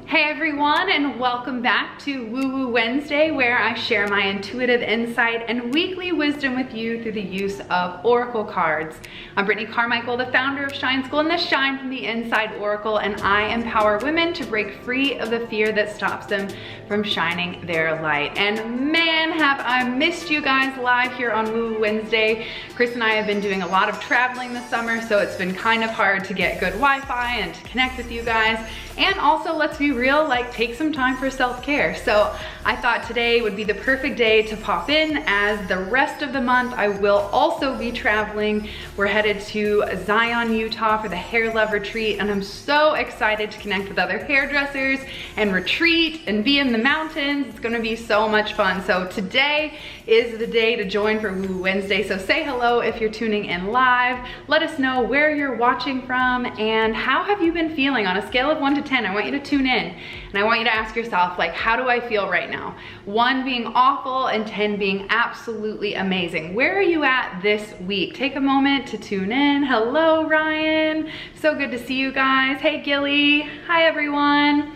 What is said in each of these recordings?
Hey everyone, and welcome back to Woo Woo Wednesday, where I share my intuitive insight and weekly wisdom with you through the use of oracle cards. I'm Brittney Carmichael, the founder of Shine School and the Shine from the Inside Oracle, and I empower women to break free of the fear that stops them from shining their light. And man, have I missed you guys live here on Woo Woo Wednesday. Chris and I have been doing a lot of traveling this summer, so it's been kind of hard to get good Wi-Fi and to connect with you guys. And also, let's be real, like take some time for self-care. So I thought today would be the perfect day to pop in, as the rest of the month I will also be traveling. We're headed to Zion, Utah for the Hair Love Retreat, and I'm so excited to connect with other hairdressers and retreat and be in the mountains. It's gonna be so much fun. So today is the day to join for Woo Woo Wednesday. So say hello if you're tuning in live. Let us know where you're watching from and how have you been feeling on a scale of 1 to 10. I want you to tune in and I want you to ask yourself, like, how do I feel right now? 1 being awful and 10 being absolutely amazing. Where are you at this week? Take a moment to tune in. Hello, Ryan. So good to see you guys. Hey, Gilly. Hi, everyone.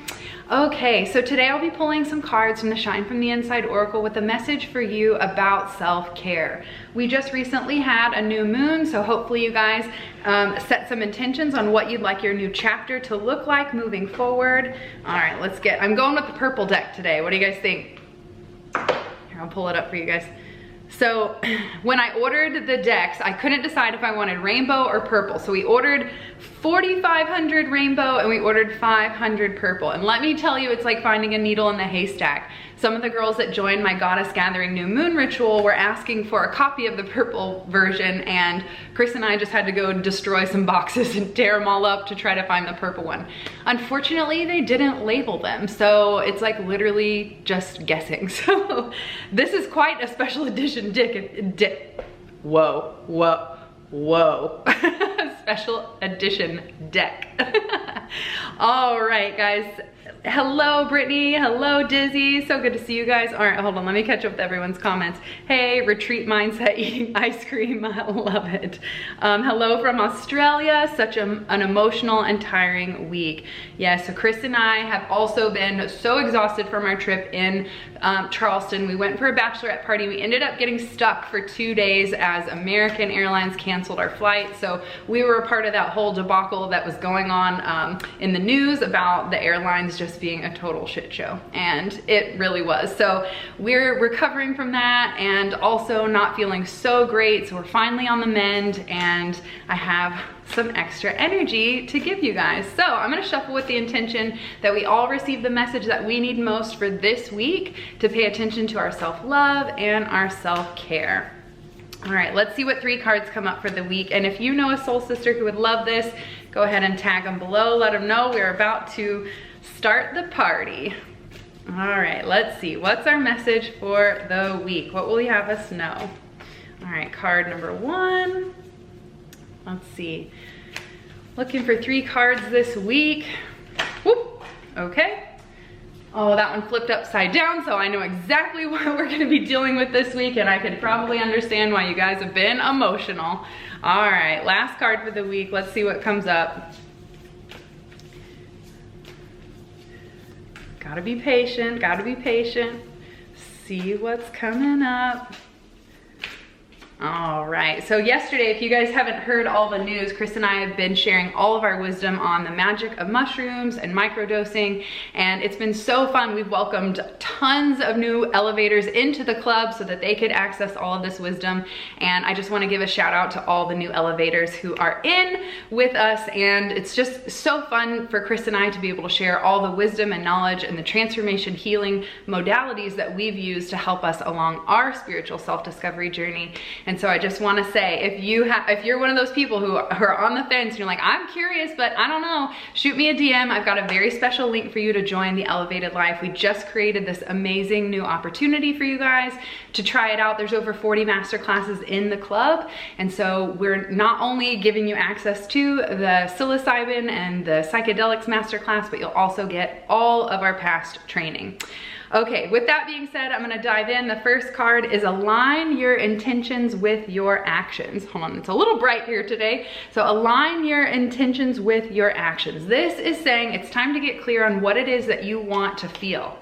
Okay, so today I'll be pulling some cards from the Shine from the Inside Oracle with a message for you about self-care. We just recently had a new moon, so hopefully you guys set some intentions on what you'd like your new chapter to look like moving forward. All right, I'm going with the purple deck today. What do you guys think? Here, I'll pull it up for you guys. So when I ordered the decks, I couldn't decide if I wanted rainbow or purple. So we ordered 4,500 rainbow and we ordered 500 purple. And let me tell you, it's like finding a needle in the haystack. Some of the girls that joined my Goddess Gathering New Moon ritual were asking for a copy of the purple version, and Chris and I just had to go destroy some boxes and tear them all up to try to find the purple one. Unfortunately, they didn't label them, so it's like literally just guessing. So this is quite a special edition whoa. Special edition deck. All right, guys. Hello, Brittney. Hello, Dizzy. So good to see you guys. All right, hold on. Let me catch up with everyone's comments. Hey, retreat mindset, eating ice cream. I love it. Hello from Australia. Such an emotional and tiring week. Yeah, so Chris and I have also been so exhausted from our trip in Charleston. We went for a bachelorette party. We ended up getting stuck for 2 days as American Airlines canceled our flight. So we were a part of that whole debacle that was going on in the news about the airlines just being a total shit show, and it really was. So we're recovering from that and also not feeling so great. So we're finally on the mend and I have some extra energy to give you guys. So I'm gonna shuffle with the intention that we all receive the message that we need most for this week to pay attention to our self-love and our self-care. All right, let's see what 3 cards come up for the week. And if you know a soul sister who would love this, go ahead and tag them below. Let them know we're about to start the party. All right, let's see. What's our message for the week? What will you have us know? All right, card number 1. Let's see. Looking for 3 cards this week. Whoop, okay. Oh, that one flipped upside down, so I know exactly what we're gonna be dealing with this week, and I can probably understand why you guys have been emotional. All right, last card for the week. Let's see what comes up. Gotta be patient, gotta be patient. See what's coming up. All right, so yesterday, if you guys haven't heard all the news, Chris and I have been sharing all of our wisdom on the magic of mushrooms and microdosing, and it's been so fun. We've welcomed tons of new elevators into the club so that they could access all of this wisdom, and I just wanna give a shout out to all the new elevators who are in with us, and it's just so fun for Chris and I to be able to share all the wisdom and knowledge and the transformation healing modalities that we've used to help us along our spiritual self-discovery journey. And so I just want to say, if you're one of those people who are on the fence and you're like, I'm curious, but I don't know, shoot me a DM. I've got a very special link for you to join the Elevated Life. We just created this amazing new opportunity for you guys to try it out. There's over 40 masterclasses in the club. And so we're not only giving you access to the psilocybin and the psychedelics masterclass, but you'll also get all of our past training. Okay, with that being said, I'm gonna dive in. The first card is align your intentions with your actions. Hold on, it's a little bright here today. So align your intentions with your actions. This is saying it's time to get clear on what it is that you want to feel.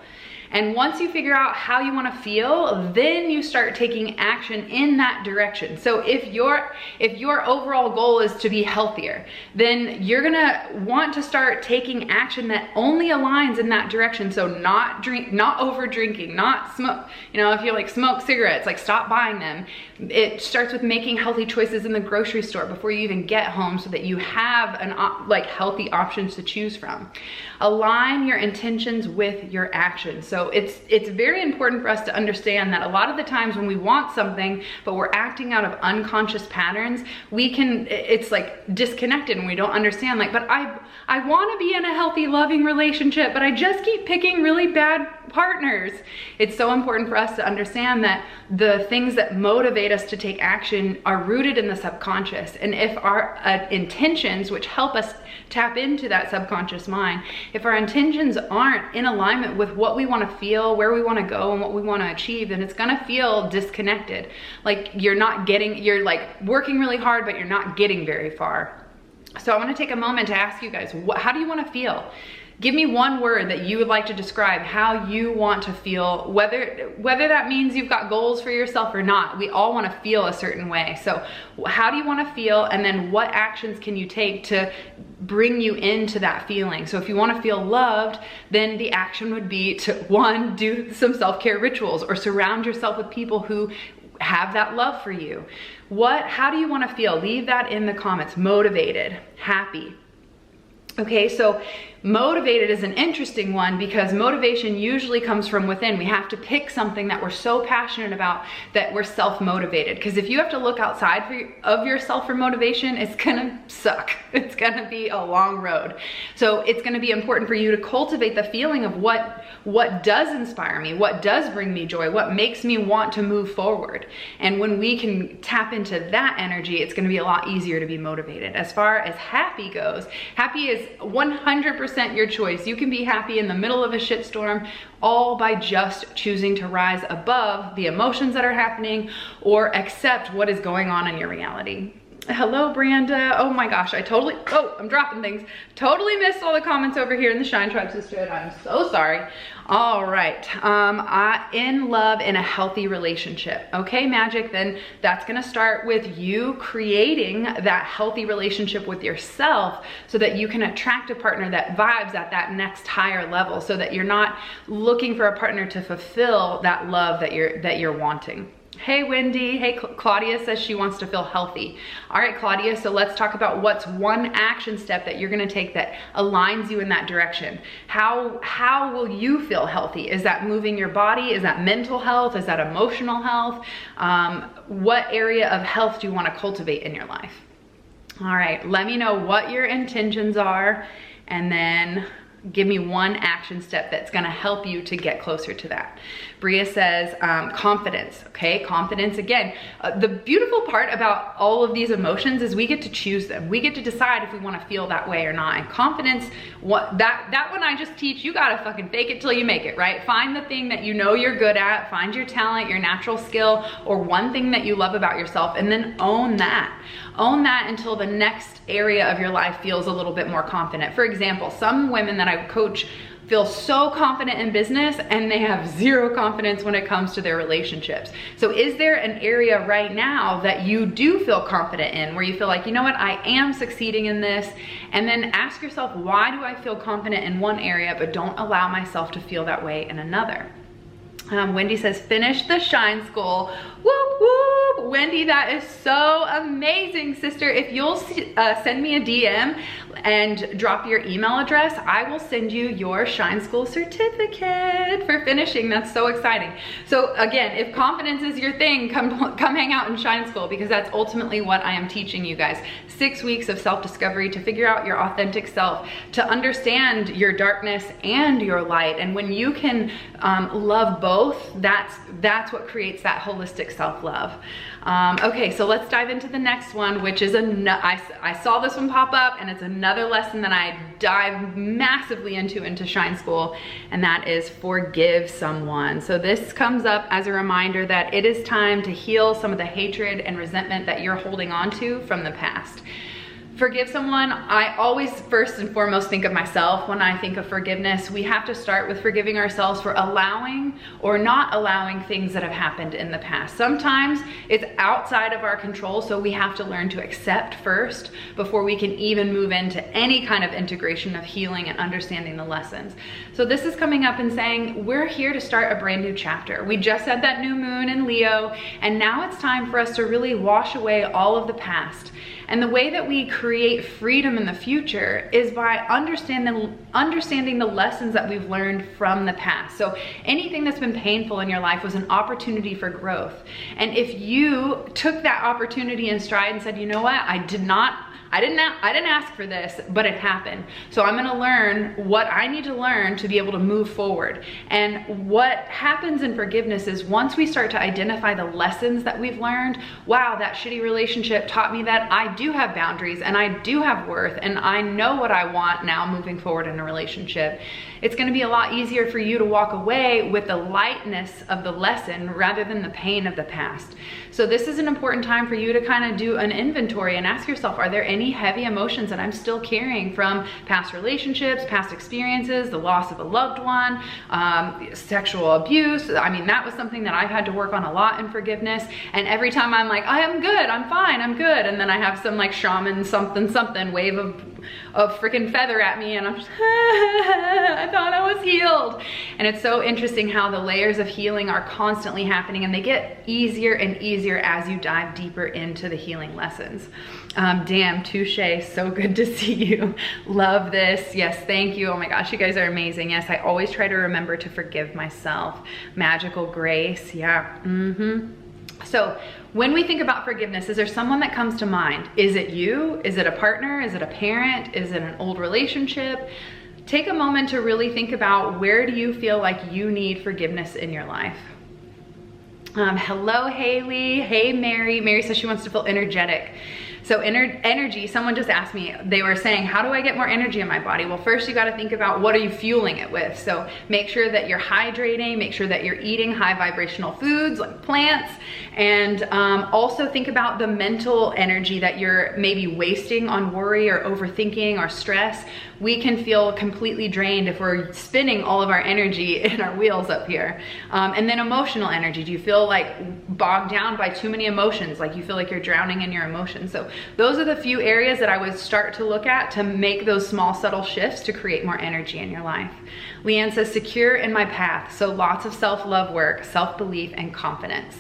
And once you figure out how you want to feel, then you start taking action in that direction. So if your overall goal is to be healthier, then you're gonna want to start taking action that only aligns in that direction. So not over drinking, not smoke. You know, if you like smoke cigarettes, like stop buying them. It starts with making healthy choices in the grocery store before you even get home, so that you have healthy options to choose from. Align your intentions with your actions. So it's very important for us to understand that a lot of the times when we want something, but we're acting out of unconscious patterns, it's like disconnected and we don't understand, like, but I want to be in a healthy, loving relationship, but I just keep picking really bad partners. It's so important for us to understand that the things that motivate us to take action are rooted in the subconscious. And if our intentions, which help us tap into that subconscious mind, if our intentions aren't in alignment with what we want to feel, where we want to go, and what we want to achieve, then it's going to feel disconnected. Like you're like working really hard, but you're not getting very far. So I want to take a moment to ask you guys, how do you want to feel? Give me one word that you would like to describe how you want to feel, whether that means you've got goals for yourself or not. We all want to feel a certain way. So how do you want to feel? And then what actions can you take to bring you into that feeling? So if you want to feel loved, then the action would be to, one, do some self-care rituals or surround yourself with people who have that love for you. How do you want to feel? Leave that in the comments. Motivated, happy. Okay, so motivated is an interesting one because motivation usually comes from within. We have to pick something that we're so passionate about that we're self-motivated. Because if you have to look outside of yourself for motivation, it's gonna suck. It's gonna be a long road. So it's gonna be important for you to cultivate the feeling of what does inspire me, what does bring me joy, what makes me want to move forward. And when we can tap into that energy, it's gonna be a lot easier to be motivated. As far as happy goes, happy is 100% your choice. You can be happy in the middle of a shitstorm, all by just choosing to rise above the emotions that are happening or accept what is going on in your reality. Hello, Branda. Oh my gosh, I'm dropping things. Totally missed all the comments over here in the Shine Tribe sisterhood. I'm so sorry. All right, in love in a healthy relationship. Okay, magic, then that's gonna start with you creating that healthy relationship with yourself so that you can attract a partner that vibes at that next higher level, so that you're not looking for a partner to fulfill that love that you're wanting. Hey, Wendy. Hey, Claudia says she wants to feel healthy. All right, Claudia, so let's talk about what's one action step that you're gonna take that aligns you in that direction. How will you feel healthy? Is that moving your body? Is that mental health? Is that emotional health? What area of health do you wanna cultivate in your life? All right, let me know what your intentions are, and then give me one action step that's gonna help you to get closer to that. Bria says, confidence, okay? Confidence, again, the beautiful part about all of these emotions is we get to choose them. We get to decide if we wanna feel that way or not. And confidence, that one I just teach, you gotta fucking fake it till you make it, right? Find the thing that you know you're good at, find your talent, your natural skill, or one thing that you love about yourself, and then own that. Own that until the next area of your life feels a little bit more confident. For example, some women that I coach feel so confident in business and they have zero confidence when it comes to their relationships. So is there an area right now that you do feel confident in, where you feel like, you know what, I am succeeding in this? And then ask yourself, why do I feel confident in one area but don't allow myself to feel that way in another? Wendy says, finish the Shine School. Whoop, whoop. Wendy, that is so amazing, sister. If you'll send me a DM and drop your email address, I will send you your Shine School certificate for finishing. That's so exciting. So again, if confidence is your thing, come hang out in Shine School, because that's ultimately what I am teaching you guys. 6 weeks of self-discovery to figure out your authentic self, to understand your darkness and your light. And when you can love both, that's what creates that holistic self-love. Okay, so let's dive into the next one, which is I saw this one pop up, and it's another lesson that I dive massively into Shine School, and that is forgive someone. So this comes up as a reminder that it is time to heal some of the hatred and resentment that you're holding on to from the past. Forgive someone, I always first and foremost think of myself when I think of forgiveness. We have to start with forgiving ourselves for allowing or not allowing things that have happened in the past. Sometimes it's outside of our control, so we have to learn to accept first before we can even move into any kind of integration of healing and understanding the lessons. So this is coming up and saying, we're here to start a brand new chapter. We just had that new moon in Leo, and now it's time for us to really wash away all of the past. And the way that we create freedom in the future is by understanding the lessons that we've learned from the past. So anything that's been painful in your life was an opportunity for growth. And if you took that opportunity in stride and said, you know what, I didn't ask for this, but it happened. So I'm gonna learn what I need to learn to be able to move forward. And what happens in forgiveness is once we start to identify the lessons that we've learned, wow, that shitty relationship taught me that I do have boundaries and I do have worth and I know what I want now moving forward in a relationship. It's gonna be a lot easier for you to walk away with the lightness of the lesson rather than the pain of the past. So this is an important time for you to kind of do an inventory and ask yourself, are there any heavy emotions that I'm still carrying from past relationships, past experiences, the loss of a loved one, sexual abuse? I mean, that was something that I've had to work on a lot in forgiveness. And every time I'm like, I am good, I'm fine, I'm good. And then I have some like shaman something wave of freaking feather at me, and I'm just, I thought I was healed. And it's so interesting how the layers of healing are constantly happening, and they get easier and easier as you dive deeper into the healing lessons. Damn, touche, so good to see you. Love this. Yes, thank you. Oh my gosh, you guys are amazing. Yes, I always try to remember to forgive myself. Magical grace, yeah. So when we think about forgiveness, is there someone that comes to mind? Is it you? Is it a partner? Is it a parent? Is it an old relationship? Take a moment to really think about, where do you feel like you need forgiveness in your life? Hello, Haley. Hey, Mary. Mary says she wants to feel energetic. So energy, someone just asked me, they were saying, how do I get more energy in my body? Well, first you got to think about, what are you fueling it with? So make sure that you're hydrating, make sure that you're eating high vibrational foods like plants, and also think about the mental energy that you're maybe wasting on worry or overthinking or stress. We can feel completely drained if we're spinning all of our energy in our wheels up here. And then emotional energy. Do you feel like bogged down by too many emotions? Like you feel like you're drowning in your emotions? So those are the few areas that I would start to look at to make those small, subtle shifts to create more energy in your life. Leanne says, secure in my path. So lots of self-love work, self-belief, and confidence.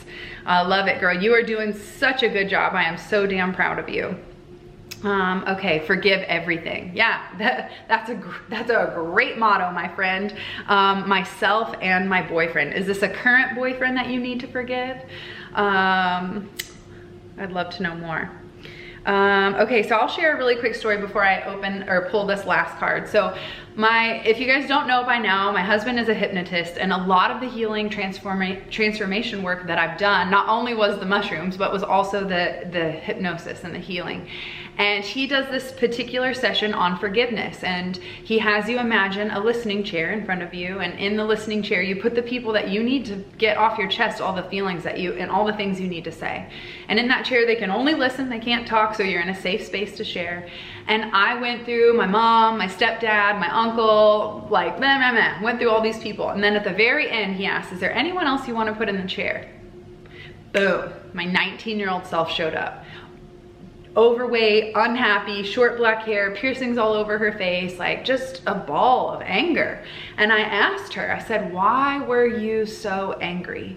Love it, girl. You are doing such a good job. I am so damn proud of you. Okay, forgive everything. Yeah, that's a great motto, my friend. Myself and my boyfriend. Is this a current boyfriend that you need to forgive? I'd love to know more. Okay, so I'll share a really quick story before I open or pull this last card. So if you guys don't know by now, my husband is a hypnotist, and a lot of the healing transformation work that I've done, not only was the mushrooms, but was also the hypnosis and the healing. And he does this particular session on forgiveness, and he has you imagine a listening chair in front of you, and in the listening chair you put the people that you need to get off your chest, all the feelings that you and all the things you need to say. And in that chair they can only listen, they can't talk, so you're in a safe space to share. And I went through my mom, my stepdad, my uncle, like went through all these people, and then at the very end he asked, is there anyone else you want to put in the chair? Boom, my 19-year-old self showed up. Overweight, unhappy, short black hair, piercings all over her face, like just a ball of anger. And I asked her, I said, why were you so angry?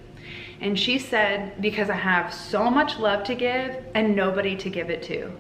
And she said, because I have so much love to give and nobody to give it to.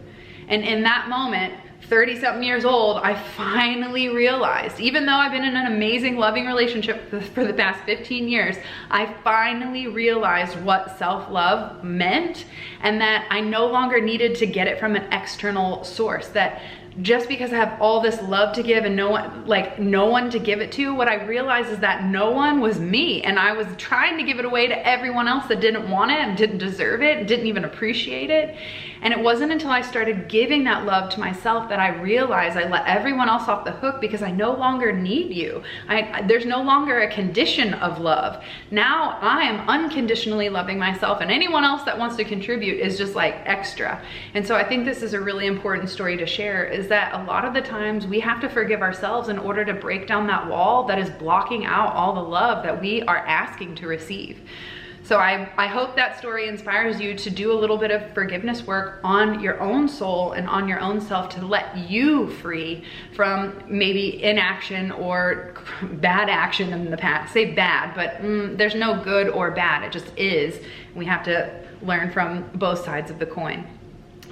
And in that moment, 30-something years old, I finally realized, even though I've been in an amazing loving relationship for the past 15 years, I finally realized what self-love meant, and that I no longer needed to get it from an external source, that just because I have all this love to give and no one to give it to, what I realized is that no one was me, and I was trying to give it away to everyone else that didn't want it and didn't deserve it, didn't even appreciate it. And it wasn't until I started giving that love to myself that I realized I let everyone else off the hook, because I no longer need you. There's no longer a condition of love. Now I am unconditionally loving myself, and anyone else that wants to contribute is just like extra. And so I think this is a really important story to share, is that a lot of the times we have to forgive ourselves in order to break down that wall that is blocking out all the love that we are asking to receive. So I hope that story inspires you to do a little bit of forgiveness work on your own soul and on your own self, to let you free from maybe inaction or bad action in the past. Say bad, but there's no good or bad, it just is. We have to learn from both sides of the coin.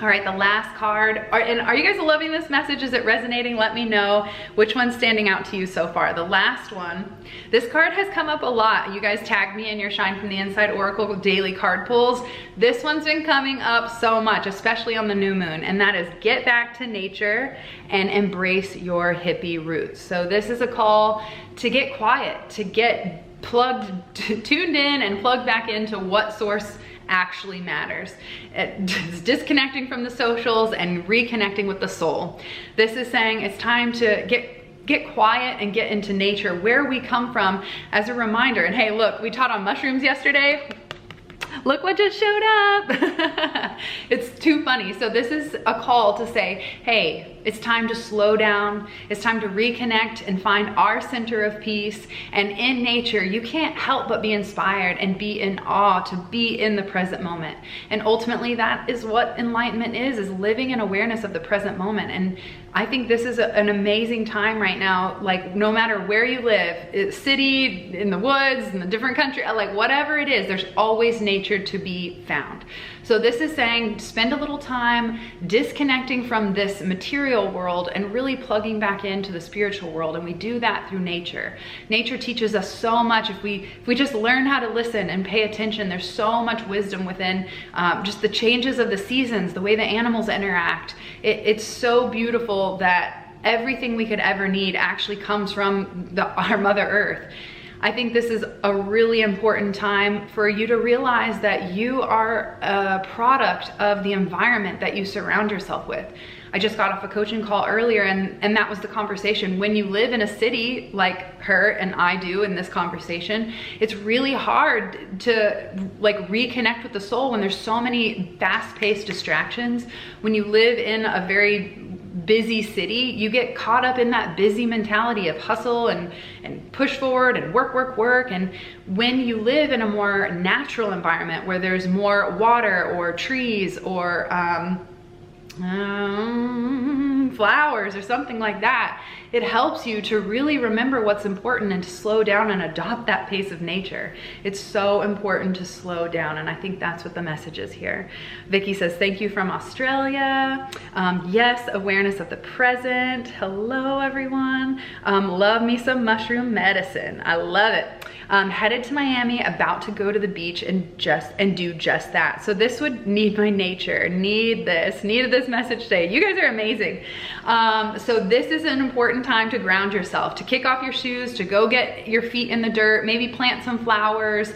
All right, the last card. Are you guys loving this message? Is it resonating? Let me know which one's standing out to you so far. The last one. This card has come up a lot. You guys tagged me in your Shine from the Inside Oracle daily card pulls. This one's been coming up so much, especially on the new moon, and that is get back to nature and embrace your hippie roots. So this is a call to get quiet, to get tuned in and plugged back into what source actually matters. It's disconnecting from the socials and reconnecting with the soul. This is saying it's time to get quiet and get into nature, where we come from, as a reminder. And hey, look, we taught on mushrooms yesterday. Look what just showed up. It's too funny. So this is a call to say, hey, it's time to slow down. It's time to reconnect and find our center of peace. And in nature, you can't help but be inspired and be in awe, to be in the present moment. And ultimately, that is what enlightenment is living in awareness of the present moment. And I think this is an amazing time right now. Like, no matter where you live, city, in the woods, in a different country, like whatever it is, there's always nature to be found. So this is saying spend a little time disconnecting from this material world and really plugging back into the spiritual world. And we do that through nature. Nature teaches us so much. If we just learn how to listen and pay attention, there's so much wisdom within just the changes of the seasons, the way the animals interact. It's so beautiful that everything we could ever need actually comes from our Mother Earth. I think this is a really important time for you to realize that you are a product of the environment that you surround yourself with. I just got off a coaching call earlier, and that was the conversation. When you live in a city like her and I do in this conversation, it's really hard to like reconnect with the soul when there's so many fast-paced distractions. When you live in a very busy city, you get caught up in that busy mentality of hustle and push forward and work. And when you live in a more natural environment where there's more water or trees or flowers or something like that, it helps you to really remember what's important and to slow down and adopt that pace of nature. It's so important to slow down, and I think that's what the message is here. Vicky says, thank you from Australia. Yes, awareness of the present. Hello, everyone. Love me some mushroom medicine. I love it. Headed to Miami, about to go to the beach and do just that. So this would need my nature, needed this message today. You guys are amazing. So this is an important time to ground yourself, to kick off your shoes, to go get your feet in the dirt, maybe plant some flowers,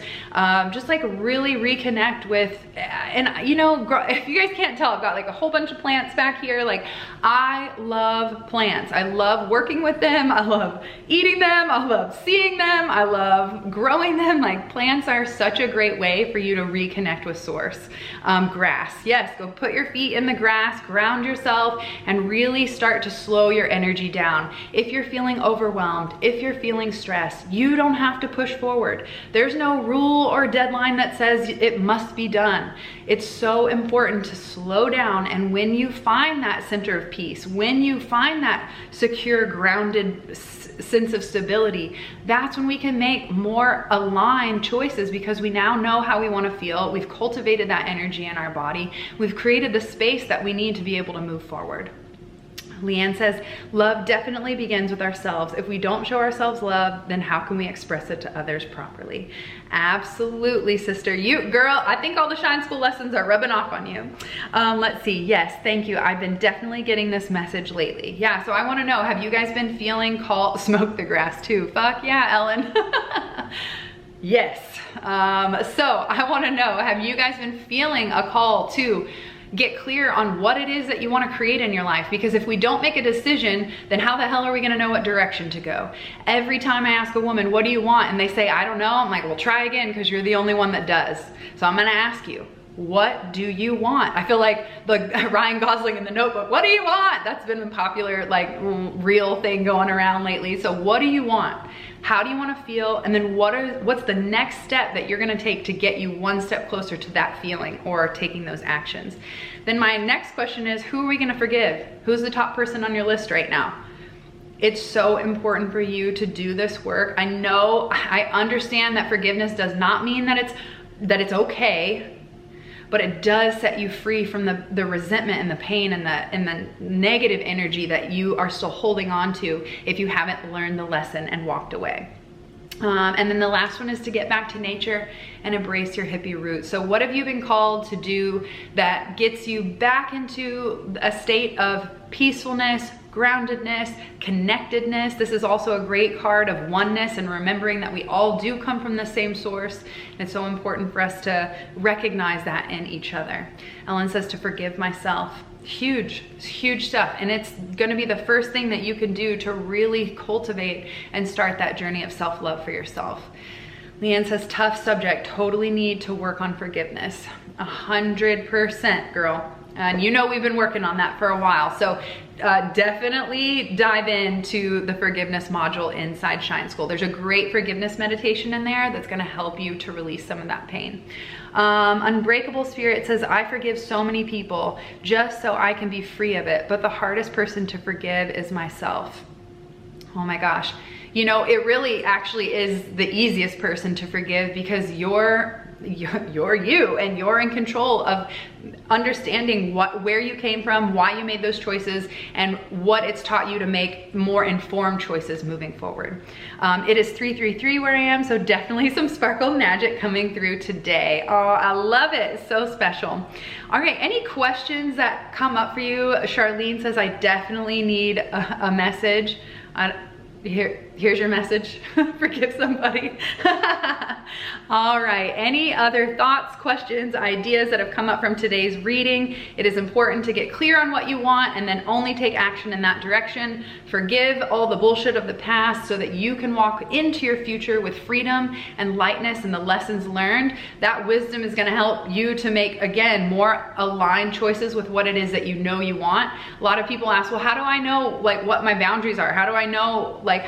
just like really reconnect with, and you know, if you guys can't tell, I've got like a whole bunch of plants back here. Like, I love plants. I love working with them. I love eating them. I love seeing them. I love growing them. Like, plants are such a great way for you to reconnect with source. Grass, yes, go put your feet in the grass, ground yourself, and really start to slow your energy down. If you're feeling overwhelmed, if you're feeling stressed, you don't have to push forward. There's no rule or deadline that says it must be done. It's so important to slow down, and when you find that center of peace, when you find that secure, grounded sense of stability, that's when we can make more aligned choices, because we now know how we want to feel. We've cultivated that energy in our body. We've created the space that we need to be able to move forward. Leanne says, love definitely begins with ourselves. If we don't show ourselves love, then how can we express it to others properly? Absolutely, sister. You, girl, I think all the Shine School lessons are rubbing off on you. Let's see. Yes, thank you. I've been definitely getting this message lately. Yeah, so I want to know, have you guys been feeling called, smoke the grass too? Fuck yeah, Ellen. Yes. So I want to know, have you guys been feeling a call to get clear on what it is that you want to create in your life? Because if we don't make a decision, then how the hell are we going to know what direction to go? Every time I ask a woman, what do you want? And they say, I don't know. I'm like, well, try again, because you're the only one that does. So I'm going to ask you, what do you want? I feel like the Ryan Gosling in The Notebook, what do you want? That's been a popular, like, real thing going around lately. So what do you want? How do you want to feel? And then what's the next step that you're going to take to get you one step closer to that feeling or taking those actions? Then my next question is, who are we going to forgive? Who's the top person on your list right now? It's so important for you to do this work. I know, I understand that forgiveness does not mean that it's okay, but it does set you free from the resentment and the pain and the negative energy that you are still holding on to if you haven't learned the lesson and walked away. And then the last one is to get back to nature and embrace your hippie roots. So what have you been called to do that gets you back into a state of peacefulness, groundedness, connectedness? This is also a great card of oneness and remembering that we all do come from the same source. And it's so important for us to recognize that in each other. Ellen says to forgive myself. Huge, huge stuff. And it's gonna be the first thing that you can do to really cultivate and start that journey of self-love for yourself. Leanne says, tough subject, totally need to work on forgiveness. 100%, girl. And you know we've been working on that for a while. So definitely dive into the forgiveness module inside Shine School. There's a great forgiveness meditation in there that's gonna help you to release some of that pain. Unbreakable Spirit says, I forgive so many people just so I can be free of it, but the hardest person to forgive is myself. Oh my gosh. You know, it really actually is the easiest person to forgive because you're you and you're in control of understanding where you came from, why you made those choices, and what it's taught you to make more informed choices moving forward. It is 333 where I am, so definitely some sparkle magic coming through today. Oh, I love it. It's so special. All right, any questions that come up for you? Charlene says, I definitely need a message. Here's your message. Forgive somebody. All right, any other thoughts, questions, ideas that have come up from today's reading? It is important to get clear on what you want and then only take action in that direction. Forgive all the bullshit of the past so that you can walk into your future with freedom and lightness and the lessons learned. That wisdom is gonna help you to make, again, more aligned choices with what it is that you know you want. A lot of people ask, well, how do I know like what my boundaries are? How do I know, like,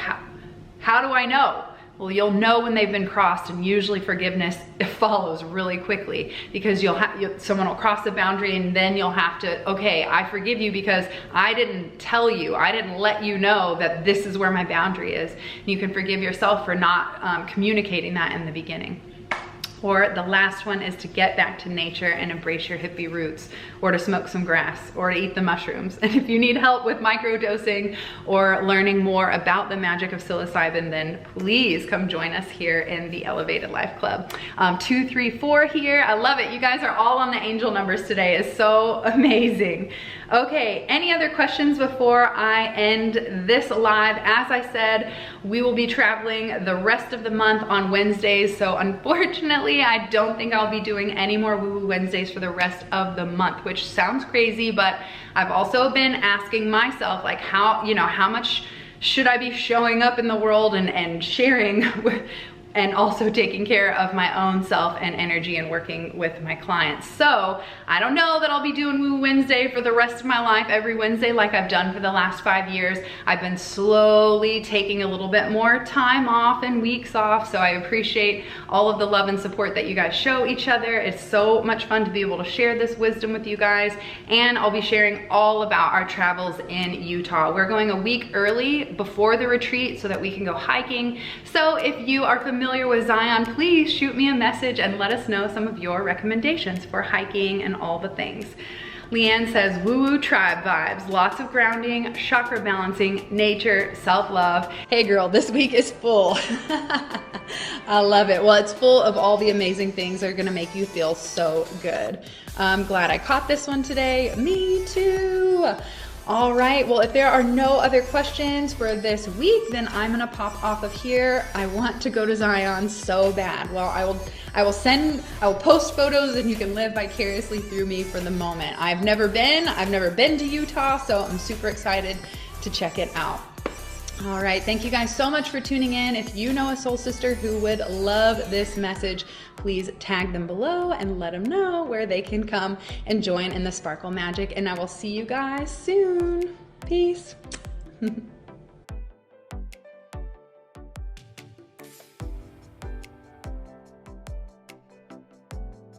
how do I know? Well, you'll know when they've been crossed, and usually forgiveness follows really quickly because someone will cross the boundary and then you'll have to, okay, I forgive you because I didn't tell you, I didn't let you know that this is where my boundary is. And you can forgive yourself for not communicating that in the beginning. Or the last one is to get back to nature and embrace your hippie roots, or to smoke some grass, or to eat the mushrooms. And if you need help with microdosing or learning more about the magic of psilocybin, then please come join us here in the Elevated Life Club. 234 here. I love it. You guys are all on the angel numbers today. It's so amazing. Okay, any other questions before I end this live? As I said, we will be traveling the rest of the month on Wednesdays, so unfortunately, I don't think I'll be doing any more Woo Woo Wednesdays for the rest of the month, which sounds crazy, but I've also been asking myself, like, how much should I be showing up in the world and sharing and also taking care of my own self and energy and working with my clients. So I don't know that I'll be doing Woo Wednesday for the rest of my life every Wednesday like I've done for the last 5 years. I've been slowly taking a little bit more time off and weeks off, so I appreciate all of the love and support that you guys show each other. It's so much fun to be able to share this wisdom with you guys, and I'll be sharing all about our travels in Utah. We're going a week early before the retreat so that we can go hiking. So if you are familiar with Zion, please shoot me a message and let us know some of your recommendations for hiking and all the things. Leanne says, woo-woo tribe vibes, lots of grounding, chakra balancing, nature, self-love. Hey girl, this week is full. I love it. Well, it's full of all the amazing things that are gonna make you feel so good. I'm glad I caught this one today. Me too. All right, well, if there are no other questions for this week, then I'm gonna pop off of here. I want to go to Zion so bad. Well, I will post photos and you can live vicariously through me for the moment. I've never been to Utah, so I'm super excited to check it out. All right, thank you guys so much for tuning in. If you know a soul sister who would love this message, please tag them below and let them know where they can come and join in the sparkle magic. And I will see you guys soon. Peace.